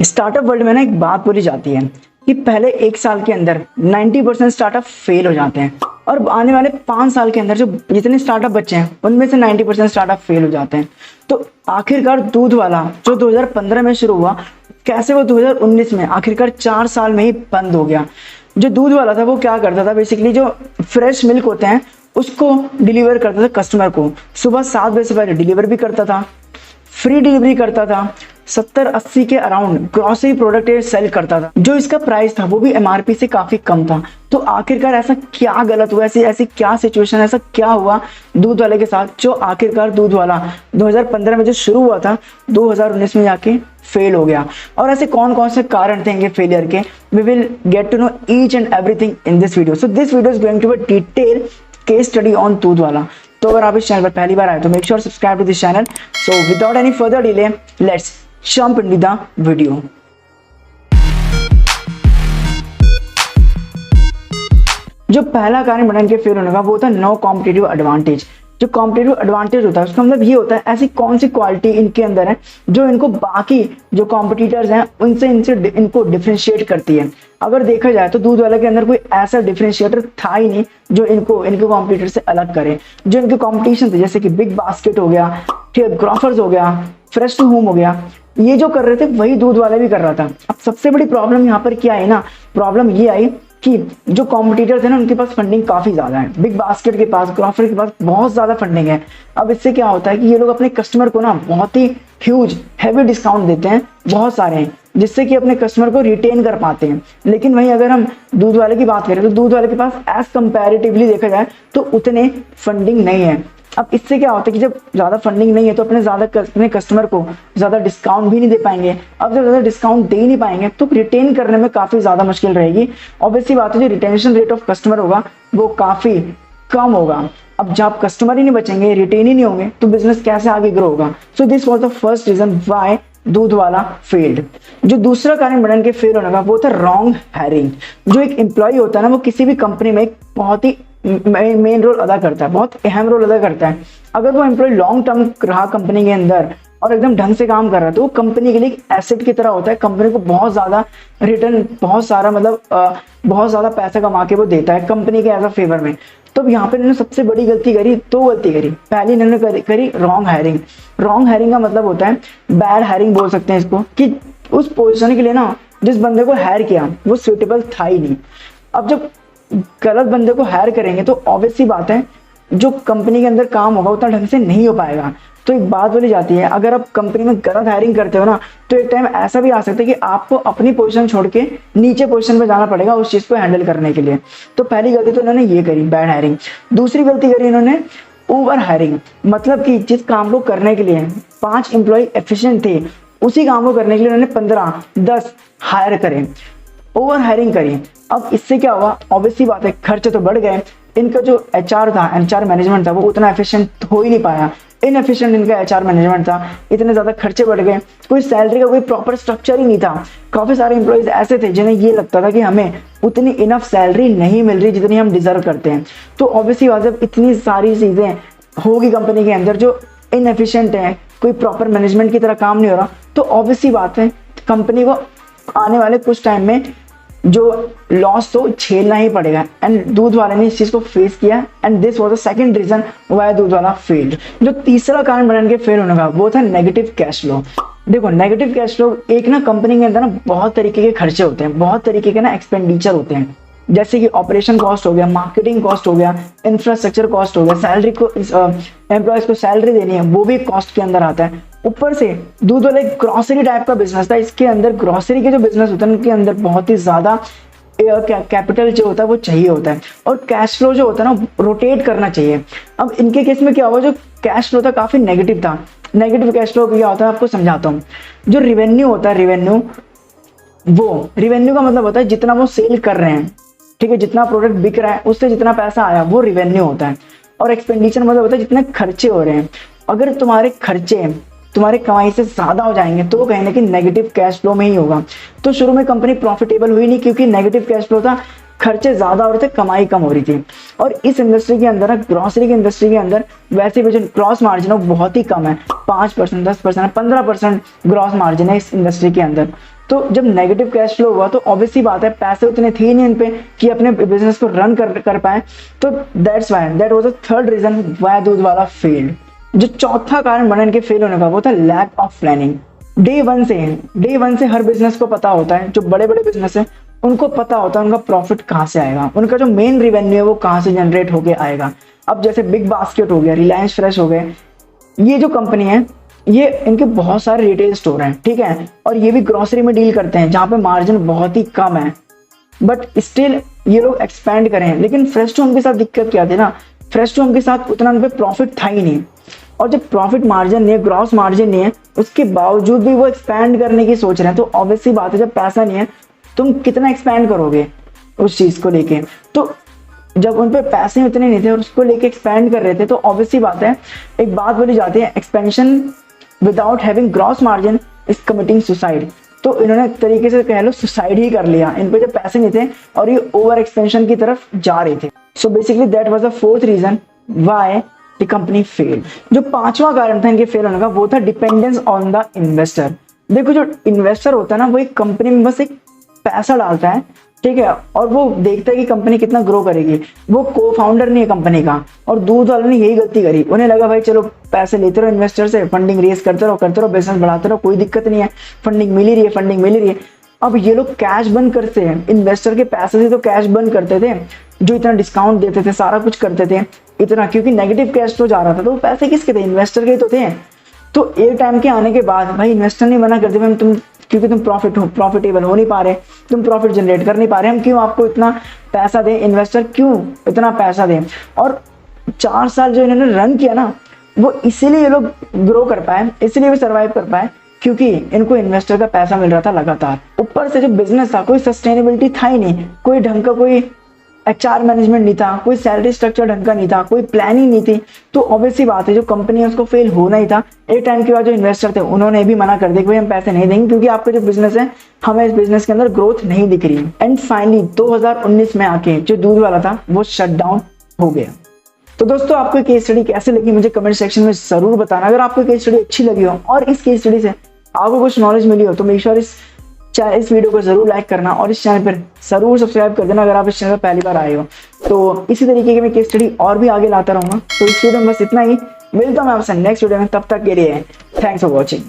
Startup world में ना एक बात बोली जाती है कि पहले 1 साल के अंदर 90% स्टार्टअप फेल हो जाते हैं और आने वाले 5 साल के अंदर जो जितने स्टार्टअप बचे हैं उनमें से 90% स्टार्टअप फेल हो जाते हैं। तो आखिरकार दूध वाला जो 2015 में शुरू हुआ, कैसे वो 2019 में आखिरकार 4 साल में ही बंद हो गया। जो दूध वाला था वो क्या करता था, बेसिकली जो फ्रेश मिल्क होते हैं उसको डिलीवर करता था कस्टमर को। सुबह 7 बजे से पहले डिलीवर भी करता था, फ्री डिलीवरी करता था, 70-80 के अराउंड ग्रोसरी प्रोडक्ट सेल करता था। जो इसका प्राइस था वो भी एमआरपी से काफी कम था। तो आखिरकार ऐसा क्या गलत हुआ, ऐसी क्या सिचुएशन, ऐसा क्या हुआ दूध वाले के साथ जो आखिरकार दूध वाला 2015 में जो शुरू हुआ था 2019 में जाके फेल हो गया। और ऐसे कौन कौन से कारण थे इनके फेलियर के, we will get to know each and everything in this video. So this video is going to be detail case study on Doodh Wala. तो अगर आप इस चैनल पर पहली बार आए तो make sure subscribe to this channel. So without any further delay let's jump into the video. जो पहला कारण बटन के फेल होने का वो था नो कॉम्पिटिटिव एडवांटेज। जो कॉम्पिटिटिव एडवांटेज होता है उसका मतलब ये होता है ऐसी कौन सी क्वालिटी इनके अंदर है जो इनको बाकी जो कॉम्पिटिटर्स हैं उनसे इनको डिफरेंशिएट करती है। अगर देखा जाए तो दूध वाले के अंदर कोई ऐसा डिफरेंशिएटर था ही नहीं जो इनके कॉम्पिटिटर से अलग करे। जो इनके कॉम्पिटिशन थे जैसे कि बिग बास्केट हो गया, ठीक, ग्रोफर्स हो गया, फ्रेश टू होम हो गया, ये जो कर रहे थे वही दूध वाले भी कर रहा था। अब सबसे बड़ी प्रॉब्लम यहाँ पर क्या आई ना, प्रॉब्लम ये आई कि जो कॉम्पिटिटर थे ना उनके पास फंडिंग काफी ज्यादा है। बिग बास्केट के पास, ग्रोफर के पास बहुत ज्यादा फंडिंग है। अब इससे क्या होता है कि ये लोग अपने कस्टमर को ना बहुत ही ह्यूज हैवी डिस्काउंट देते हैं, बहुत सारे हैं, जिससे कि अपने कस्टमर को रिटेन कर पाते हैं। लेकिन वहीं अगर हम दूध वाले की बात करें तो दूध वाले के पास एज कंपैरेटिवली देखा जाए तो उतने फंडिंग नहीं है। अब इससे क्या होता है कि जब ज्यादा फंडिंग नहीं है तो अपने कस्टमर को ज्यादा डिस्काउंट भी नहीं दे पाएंगे। अब जब ज्यादा डिस्काउंट दे ही नहीं पाएंगे तो रिटेन करने में काफी ज्यादा मुश्किल रहेगी। ऑब्वियसली बात है जो रिटेंशन रेट ऑफ कस्टमर होगा वो काफी कम होगा। अब जब कस्टमर ही नहीं बचेंगे, रिटेन ही नहीं होंगे तो बिजनेस कैसे आगे ग्रो होगा। So this was the first reason why Doodh Wala failed. जो दूसरा कारण बटन के फेल होने का वो था रॉन्ग हायरिंग। जो एक एम्प्लॉय होता है ना वो किसी भी कंपनी में एक बहुत ही मेन रोल अदा करता है, बहुत अहम रोल अदा करता है। अगर वो एम्प्लॉय लॉन्ग टर्म रहा कंपनी के अंदर और एकदम ढंग से काम कर रहा है तो वो कंपनी के लिए एक एसेट की तरह होता है। कंपनी को बहुत ज्यादा रिटर्न, बहुत सारा बहुत ज्यादा पैसा कमा के वो देता है कंपनी के एज अ फेवर में। तो यहाँ पे इन्होंने सबसे बड़ी गलती करी, दो गलती करी। पहली इन्होंने करी रॉन्ग हायरिंग। रॉन्ग हायरिंग का मतलब होता है बैड हायरिंग बोल सकते हैं इसको, कि उस पोजीशन के लिए ना जिस बंदे को हायर किया वो सुटेबल था ही नहीं। अब जब गलत बंदे को हायर करेंगे तो ऑब्वियस सी बात है जो कंपनी के अंदर काम होगा उतना ढंग से नहीं हो पाएगा। तो एक बात बोली जाती है अगर आप कंपनी में गलत हायरिंग करते हो ना तो एक टाइम ऐसा भी आ सकता है कि आपको अपनी पोजीशन छोड़ के नीचे पोजीशन पे जाना पड़ेगा उस चीज को हैंडल करने के लिए। तो पहली गलती तो इन्होंने ये करी, बैड हायरिंग। दूसरी गलती करी इन्होंने ओवर हायरिंग। मतलब कि जिस काम को करने के लिए 5 एम्प्लॉय एफिशिएंट थे उसी काम को करने के लिए उन्होंने 15-10 हायर करे, ओवर हायरिंग करी। अब इससे क्या हुआ, ऑब्वियसली बात है खर्चे तो बढ़ गए। इनका जो एचआर था, एचआर मैनेजमेंट था वो उतना एफिशिएंट हो ही नहीं पाया। इनएफिशिएंट इनका एचआर मैनेजमेंट था, इतने ज्यादा खर्चे बढ़ गए, कोई सैलरी का कोई प्रॉपर स्ट्रक्चर ही नहीं था। काफी सारे एम्प्लॉइज ऐसे थे जिन्हें ये लगता था कि हमें उतनी इनफ सैलरी नहीं मिल रही जितनी हम डिजर्व करते हैं। तो ऑब्वियसली बात है इतनी सारी चीजें होगी कंपनी के अंदर जो इनएफिशिएंट है, कोई प्रॉपर मैनेजमेंट की तरह काम नहीं हो रहा, तो ऑब्वियसली बात है कंपनी को आने वाले कुछ टाइम में जो लॉस तो झेलना ही पड़ेगा। एंड दूध वाले ने इस चीज को फेस किया and this was the second reason why Doodh Wala failed. जो तीसरा कारण बटन के फेल होने का वो था नेगेटिव कैश फ्लो। देखो नेगेटिव कैश फ्लो एक ना कंपनी के अंदर ना बहुत तरीके के खर्चे होते हैं, बहुत तरीके के ना एक्सपेंडिचर होते हैं, जैसे कि ऑपरेशन कॉस्ट हो गया, मार्केटिंग कॉस्ट हो गया, इंफ्रास्ट्रक्चर कॉस्ट हो गया, सैलरी को एम्प्लॉयज को सैलरी देनी है वो भी कॉस्ट के अंदर आता है। ऊपर से दूध वाला एक ग्रोसरी टाइप का बिजनेस था, इसके अंदर ग्रोसरी के जो बिजनेस होता है उनके अंदर बहुत ही ज्यादा कैपिटल जो होता है वो चाहिए होता है और कैश फ्लो जो होता है ना रोटेट करना चाहिए। अब इनके केस में क्या हुआ, जो कैश फ्लो था काफी नेगेटिव था। नेगेटिव कैश फ्लो क्या होता है आपको समझाता हूँ। जो रिवेन्यू होता है, रिवेन्यू का मतलब होता है जितना वो सेल कर रहे हैं, ठीक है, जितना प्रोडक्ट बिक रहा है उससे जितना पैसा आया वो रिवेन्यू होता है। और एक्सपेंडिचर मतलब होता है जितने खर्चे हो रहे हैं। अगर तुम्हारे खर्चे तुम्हारे कमाई से ज्यादा हो जाएंगे तो कहीं ना कहीं नेगेटिव कैश फ्लो में ही होगा। तो शुरू में कंपनी प्रॉफिटेबल हुई नहीं क्योंकि नेगेटिव कैश फ्लो था, खर्चे ज्यादा हो रहे थे, कमाई कम हो रही थी। और इस इंडस्ट्री के अंदर, ग्रोसरी की इंडस्ट्री के अंदर वैसे भी जो ग्रॉस मार्जिन है वो बहुत ही कम है, 5%, 10%, 15% ग्रॉस मार्जिन है इस इंडस्ट्री के अंदर। तो जब नेगेटिव कैश फ्लो हुआ तो ऑब्वियसली बात है पैसे उतने थे ही नहीं इन पे कि अपने बिजनेस को रन कर पाए। तो that's why that was the third reason why Doodh Wala failed. जो चौथा कारण बना इनके फेल होने का वो था lack of planning. Day one से हर बिजनेस को पता होता है, जो बड़े बड़े बिजनेस है उनको पता होता है उनका प्रॉफिट कहाँ से आएगा, उनका जो मेन रिवेन्यू है वो कहाँ से जनरेट होके आएगा। अब जैसे बिग बास्केट हो गया, रिलायंस फ्रेश हो गए, ये जो कंपनी है ये इनके बहुत सारे रिटेल स्टोर हैं, ठीक है, और ये भी ग्रोसरी में डील करते हैं जहाँ पे मार्जिन बहुत ही कम है, बट स्टिल ये लोग एक्सपैंड करें। लेकिन फ्रेश टू होम के साथ दिक्कत क्या थी ना, फ्रेश टू होम के साथ उतना उन पे प्रॉफिट था ही नहीं, और जब प्रॉफिट मार्जिन नहीं है, ग्रॉस मार्जिन नहीं है, उसके बावजूद भी वो एक्सपैंड करने की सोच रहे हैं। तो ऑब्वियसली बात है जब पैसा नहीं है तुम कितना एक्सपैंड करोगे उस चीज को लेके। तो जब उन पे पैसे उतने नहीं थे और उसको लेके एक्सपैंड कर रहे थे तो ऑब्वियसली बात है, एक बात बोली जाती है expansion without having gross margin is committing suicide. तो इन्होंने एक तरीके से कह लो सुसाइड ही कर लिया, इन पे जब पैसे नहीं थे और ये ओवर एक्सपेंशन की तरफ जा रहे थे। So basically that was the fourth reason why the company failed. जो पांचवा कारण था इनके फेल होने का वो था डिपेंडेंस ऑन द इन्वेस्टर। देखो जो इन्वेस्टर होता है ना वो एक कंपनी में बस एक पैसा डालता है, ठीक है, और वो देखता है कि कंपनी कितना ग्रो करेगी, वो को फाउंडर नहीं है कंपनी का। और दूध वालों ने यही गलती करी, उन्हें लगा भाई चलो पैसे लेते रहो इन्वेस्टर से, फंडिंग रेज करते रहो, बिजनेस बढ़ाते रहो, कोई दिक्कत नहीं है, फंडिंग मिल ही रही है। अब ये लोग कैश बंद करते हैं, इन्वेस्टर के पैसे से तो कैश बंद करते थे, जो इतना डिस्काउंट देते थे, सारा कुछ करते थे इतना, क्योंकि नेगेटिव कैश फ्लो जा रहा था, तो वो पैसे किसके थे, इन्वेस्टर के तो थे। तो एक टाइम के आने के बाद भाई इन्वेस्टर ने मना कर दिया, भाई तुम क्योंकि तुम प्रॉफिटेबल हो नहीं पा रहे, तुम प्रॉफिट जनरेट कर नहीं पा रहे, हम क्यों आपको इतना पैसा दें, इन्वेस्टर क्यों इतना पैसा दें। और 4 साल जो इन्होंने रन किया ना वो इसीलिए ये लोग ग्रो कर पाए, इसीलिए वो सर्वाइव कर पाए, क्योंकि इनको इन्वेस्टर का पैसा मिल रहा था लगातार। ऊपर से जो बिजनेस था कोई सस्टेनेबिलिटी था ही नहीं, कोई ढंग का कोई HR मैनेजमेंट नहीं था, कोई सैलरी स्ट्रक्चर ढंग का नहीं था, कोई प्लानिंग नहीं थी। तो ऑब्वियसली बात है जो कंपनी है उसको फेल होना ही था। एक टाइम के बाद जो इन्वेस्टर थे उन्होंने भी मना कर दिया कि भाई हम पैसे नहीं देंगे, क्योंकि आपका जो बिजनेस है हमें इस बिजनेस के अंदर ग्रोथ नहीं दिख रही। एंड फाइनली 2019 में आके जो दूध वाला था वो शट डाउन हो गया। तो दोस्तों आपको केस स्टडी कैसे लगी मुझे कमेंट सेक्शन में जरूर बताना। अगर आपको केस स्टडी अच्छी लगी हो और इस केस स्टडी से आपको कुछ नॉलेज मिली हो तो मेक श्योर इस वीडियो को जरूर लाइक करना और इस चैनल पर जरूर सब्सक्राइब कर देना अगर आप इस चैनल पर पहली बार आए हो। तो इसी तरीके की मैं केस स्टडी और भी आगे लाता रहूंगा। तो इस वीडियो में बस इतना ही, मिलता हूं मैं आपसे नेक्स्ट वीडियो में, तब तक के लिए थैंक्स फॉर वॉचिंग।